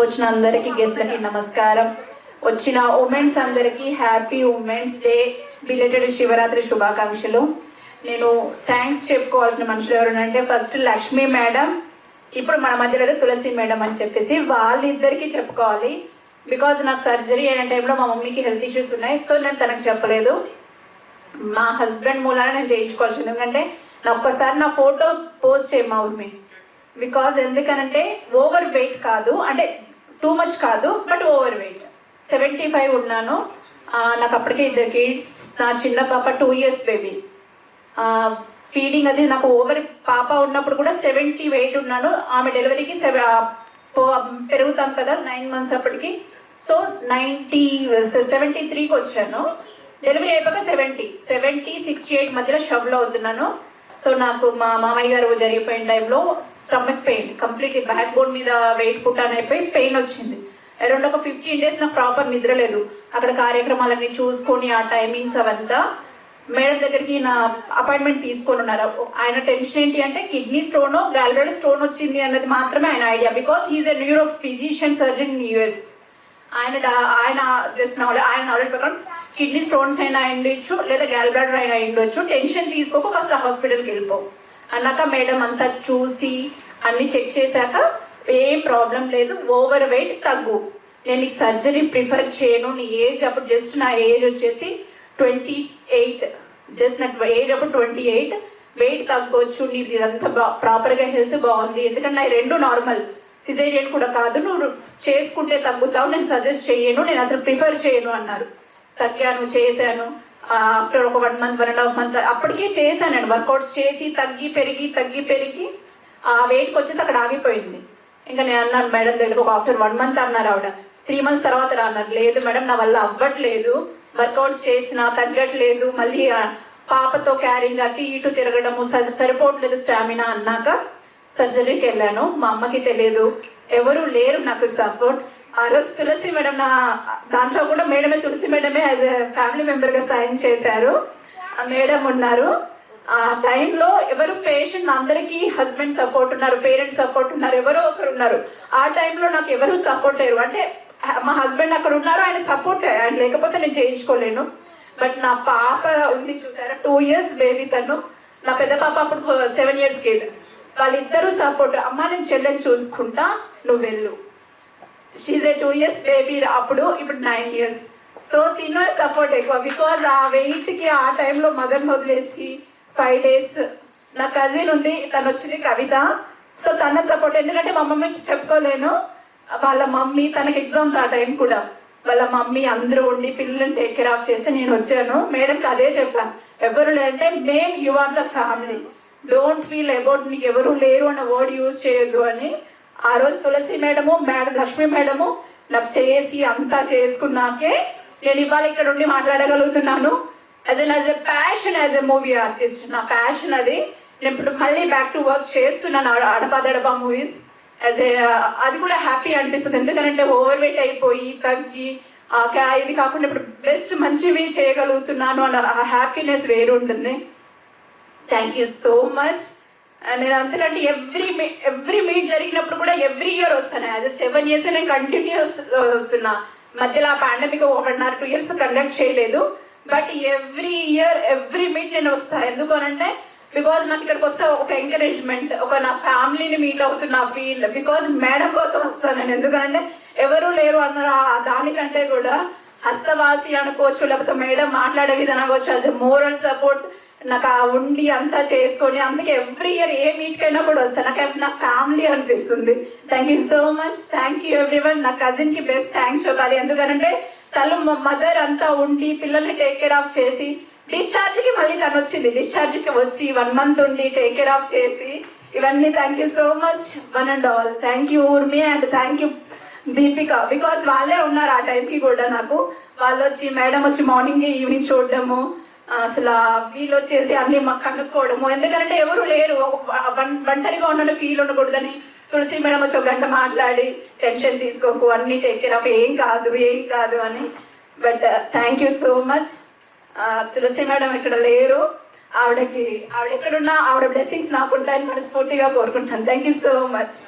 వచ్చిన అందరికీ గెస్ట్లకి నమస్కారం. వచ్చిన ఉమెన్స్ అందరికీ happy women's day, belated Shivaratri శుభాకాంక్షలు. నేను థ్యాంక్స్ చెప్పుకోవాల్సిన మనుషులు ఎవరంటే ఫస్ట్ లక్ష్మీ మేడం, ఇప్పుడు మన మధ్యలో తులసి మేడం అని చెప్పేసి వాళ్ళిద్దరికీ చెప్పుకోవాలి. బికాజ్ నాకు సర్జరీ అయిన టైంలో మా మమ్మీకి హెల్త్ ఇష్యూస్ ఉన్నాయి. సో నేను తనకు చెప్పలేదు. మా హస్బెండ్ మూలాన నేను చేయించుకోవాల్సింది. ఎందుకంటే నా ఒక్కసారి నా ఫోటో పోస్ట్ చేయమా ఉర్మి. బికాజ్ ఎందుకనంటే ఓవర్ వెయిట్ కాదు, అంటే టూ మచ్ కాదు, బట్ ఓవర్ వెయిట్. 75 ఉన్నాను. నాకు అప్పటికే 2 కిడ్స్. నా చిన్న పాప 2 years బేబీ. ఫీడింగ్ అది నాకు ఓవర్ పాప ఉన్నప్పుడు కూడా 70 వెయిట్ ఉన్నాను. ఆమె డెలివరీకి పెరుగుతాం కదా 9 months అప్పటికి. సో 73కి వచ్చాను. డెలివరీ అయిపోయాక 70, 68 మధ్యలో షవ్లో అవుతున్నాను. సో నాకు మా మామయ్య గారు జరిగిపోయిన టైంలో stomach pain, completely back bone మీద వెయిట్ పుట్టాన్ అయిపోయి పెయిన్ వచ్చింది. అరౌండ్ ఒక 15 days నాకు ప్రాపర్ నిద్ర లేదు. అక్కడ కార్యక్రమాలన్నీ చూసుకొని ఆ టైమింగ్స్ అవంతా మేడం దగ్గరికి నా అపాయింట్మెంట్ తీసుకొని ఉన్నారు. ఆయన టెన్షన్ ఏంటి అంటే కిడ్నీ స్టోన్, గాల్బ్లాడర్ స్టోన్ వచ్చింది అన్నది మాత్రమే ఆయన idea. Because he's a neuro physician surgeon in US. ఆయన జస్ట్ ఆయన నాలెడ్జ్ ప్రకారం కిడ్నీ స్టోన్స్ అయినా అయ్యొచ్చు, లేదా గాల్బ్లాడర్ అయినా అయ్యొచ్చు. టెన్షన్ తీసుకోక ఫస్ట్ హాస్పిటల్కి వెళ్ళిపో అన్నాక మేడం అంతా చూసి అన్ని చెక్ చేశాక ఏం ప్రాబ్లం లేదు, ఓవర్ వెయిట్ తగ్గు, నేను నీకు సర్జరీ ప్రిఫర్ చేయను, నీ ఏజ్ అప్పుడు జస్ట్ నా ఏజ్ వచ్చేసి 28, జస్ట్ నా ఏజ్ అప్పుడు 28, వెయిట్ తగ్గొచ్చు, నీకు ఇదంతా ప్రాపర్గా హెల్త్ బాగుంది. ఎందుకంటే నా 2 నార్మల్, సిజేరియన్ కూడా కాదు, నువ్వు చేసుకుంటే తగ్గుతావు, నేను సజెస్ట్ చేయను, నేను అసలు ప్రిఫర్ చేయను అన్నారు. తగ్గాను, చేశాను. ఆఫ్టర్ ఒక 1 month 1.5 months అప్పటికే చేశాను నేను వర్కౌట్స్ చేసి తగ్గి పెరిగి ఆ వెయిట్కి వచ్చేసి అక్కడ ఆగిపోయింది. ఇంకా నేను అన్నాను మేడం దగ్గర ఒక ఆఫ్టర్ 1 month అన్నారు ఆవిడ. 3 months తర్వాత అన్నారు, లేదు మేడం నా వల్ల అవ్వట్లేదు, వర్కౌట్స్ చేసినా తగ్గట్లేదు, మళ్ళీ పాపతో క్యారింగ్ అటు ఇటు తిరగడము సరిపోవట్లేదు స్టామినా అన్నాక సర్జరీకి వెళ్ళాను. మా అమ్మకి తెలియదు, ఎవరు లేరు నాకు సపోర్ట్. ఆ రోజు తులసి మేడం నా దాంట్లో కూడా మేడమే, తులసి మేడమే యాజ్ ఎ ఫ్యామిలీ మెంబర్గా సైన్ చేశారు. ఆ మేడం ఉన్నారు. ఆ టైంలో ఎవరు పేషెంట్ అందరికీ హస్బెండ్ సపోర్ట్ ఉన్నారు, పేరెంట్స్ సపోర్ట్ ఉన్నారు, ఎవరో ఒకరు ఉన్నారు. ఆ టైంలో నాకు ఎవరు సపోర్ట్ లేరు. అంటే మా హస్బెండ్ అక్కడ ఉన్నారు, ఆయన సపోర్ట్, ఆయన లేకపోతే నేను చేయించుకోలేను. బట్ నా పాప ఉంది చూసారా, 2 years బేబీ తను. నా పెద్ద పాప అప్పుడు 7 years కిడ్. వాళ్ళిద్దరూ సపోర్ట్, అమ్మ నేను చెల్లెని చూసుకుంటా, నువ్వు వెళ్ళు. షీఈ్ ఏ 2 years బేబీ అప్పుడు, ఇప్పుడు 9 years. సో తినో సపోర్ట్ ఎక్కువ. బికాజ్ ఆ వెయిట్కి ఆ టైంలో మదర్ని వదిలేసి 5 days నా కజిన్ ఉంది, తను వచ్చింది కవిత. సో తన సపోర్ట్, ఎందుకంటే మా మమ్మీకి చెప్పుకోలేను, వాళ్ళ మమ్మీ తనకి ఎగ్జామ్స్ ఆ టైం కూడా, వాళ్ళ మమ్మీ అందరూ ఉండి పిల్లల్ని టేక్ కేర్ ఆఫ్ చేస్తే నేను వచ్చాను. మేడంకి అదే చెప్పాను, ఎవరు లేదంటే మేమ్ you are the family, don't feel about నీకు ఎవరు లేరు అన్న వర్డ్ యూజ్ చేయొద్దు అని. ఆ రోజు Tulasi madam, madam Lakshmi madam నాకు చేసి అంతా చేసుకున్నాకే నేను ఇవాళ ఇక్కడ ఉండి మాట్లాడగలుగుతున్నాను. As a passion, as a movie artist నా ప్యాషన్ అది. నేను ఇప్పుడు మళ్ళీ బ్యాక్ టు వర్క్ చేస్తున్నాను అడపా మూవీస్. అది కూడా హ్యాపీ అనిపిస్తుంది. ఎందుకంటే ఓవర్ వెయిట్ అయిపోయి తగ్గి ఇది కాకుండా ఇప్పుడు బెస్ట్ మంచివి చేయగలుగుతున్నాను అన్న హ్యాపీనెస్ వేరు ఉంటుంది. Thank you so much. నేను అంతకంటే ఎవ్రీ మీట్ జరిగినప్పుడు కూడా ఎవ్రీ ఇయర్ వస్తాను. యాజ్ 7 years నేను కంటిన్యూస్ వస్తున్నా. మధ్యలో పాండమిక్ 1.5 2 years కండక్ట్ చేయలేదు. But every year every meet నేను వస్తాను. ఎందుకు అనంటే బికాజ్ నాకు ఇక్కడికి వస్తే ఒక ఎంకరేజ్మెంట్, ఒక నా ఫ్యామిలీని మీట్ అవుతున్న ఫీల్. బికాజ్ మేడం కోసం వస్తాను నేను. ఎందుకంటే ఎవరు లేరు అన్న దానికంటే కూడా హస్తవాసి అనుకోవచ్చు, లేకపోతే మేడం మాట్లాడే విధానం కావచ్చు, యాజ్ ఎ మోరల్ సపోర్ట్ నాకు ఉండి అంతా చేసుకొని, అందుకే ఎవ్రీ ఇయర్ ఏ మీట్కైనా కూడా వస్తాను. నాకు నా ఫ్యామిలీ అనిపిస్తుంది. Thank you so much. Thank you everyone. నా కజిన్కి బెస్ట్ థ్యాంక్స్ చెప్పాలి. ఎందుకంటే తను మదర్ అంతా ఉండి పిల్లల్ని టేక్ కేర్ ఆఫ్ చేసి డిశ్చార్జ్కి మళ్ళీ తను వచ్చింది. డిశ్చార్జ్కి వచ్చి 1 month ఉండి టేక్ కేర్ ఆఫ్ చేసి ఇవన్నీ. Thank you so much one and all. Thank you Urmi and thank you Deepika. Because వాళ్ళే ఉన్నారు ఆ టైంకి కూడా నాకు. వాళ్ళు వచ్చి మేడం వచ్చి మార్నింగ్ ఈవినింగ్ చూడడము, అసలు వీళ్ళు వచ్చేసి అన్ని మాకు కనుక్కోవడము. ఎందుకంటే ఎవరు లేరు, ఒంటరిగా ఉన్న ఫీల్ ఉండకూడదని తులసి మేడం వచ్చి 1 గంట మాట్లాడి టెన్షన్ తీసుకోకు, అన్ని టేక్ కేర్ ఆఫ్, ఏం కాదు అని. But thank you so much. Tulasi madam ఇక్కడ లేరు, ఆవిడ ఎక్కడున్నా ఆవిడ బ్లెస్సింగ్స్ నాకు ఉంటాయని మనస్ఫూర్తిగా కోరుకుంటాను. Thank you so much.